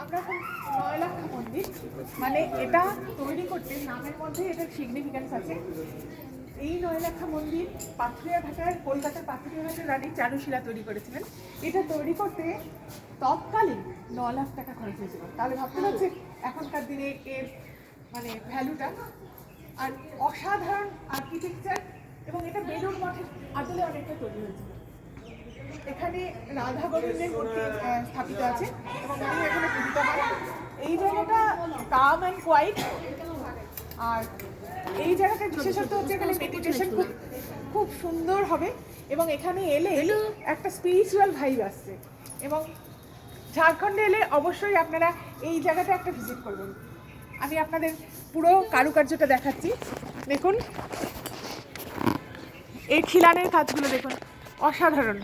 আমরা এখন নয়লাক্ষা মন্দির, মানে এটা তৈরি করতে নামের মধ্যে এটার সিগনিফিক্যান্স আছে। এই নয়লাক্ষা মন্দির পাথুরিয়াঘাটার, কলকাতার পাথুরিয়াঘাটার রানী চারুশীলা তৈরি করেছিলেন। এটা তৈরি করতে তৎকালীন 9 লাখ টাকা খরচ হয়েছিল। তাহলে ভাবতে পারছি এখনকার দিনে এর মানে ভ্যালুটা। আর অসাধারণ আর্কিটেকচার, এবং এটা বেলুড় মঠের আদলে অনেকটা তৈরি হয়েছিল। এখানে রাধা গোবিন্দের মূর্তি স্থাপিত আছে এবং উনি এখানে পূজিত হন। এই জায়গাটা কাম অ্যান্ড কোয়াইট, আর এই জায়গাটার বিশেষত্ব হচ্ছে এখানে মেডিটেশন খুব সুন্দর হবে, এবং এখানে এলে একটা স্পিরিচুয়াল ভাইব আসছে। এবং ঝাড়খণ্ডে এলে অবশ্যই আপনারা এই জায়গাটা একটা ভিজিট করবেন। আমি আপনাদের পুরো কারুকার্যটা দেখাচ্ছি। দেখুন এই খিলানের কাজগুলো দেখুন, অসাধারণ।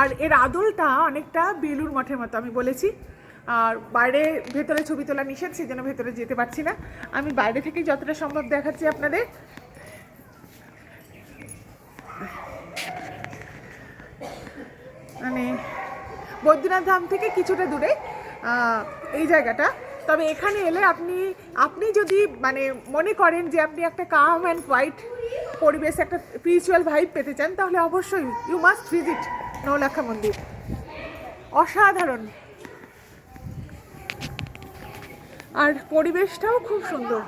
আর এর আদলটা অনেকটা বেলুড় মঠের মতো আমি বলেছি। আর বাইরে ভেতরে ছবি তোলা নিষেধ, সেই জন্য ভেতরে যেতে পারছি না। আমি বাইরে থেকে যতটা সম্ভব দেখাচ্ছি আপনাদের। মানে বৈদ্যনাথ ধাম থেকে কিছুটা দূরে এই জায়গাটা। তবে এখানে এলে আপনি যদি মানে মনে করেন যে আপনি একটা কাম অ্যান্ড কোয়াইট পরিবেশ, একটা স্পিরিচুয়াল ভাইব পেতে চান, তাহলে অবশ্যই ইউ মাস্ট ভিজিট নৌলাক্ষা মন্দির। অসাধারণ, আর পরিবেশটাও খুব সুন্দর।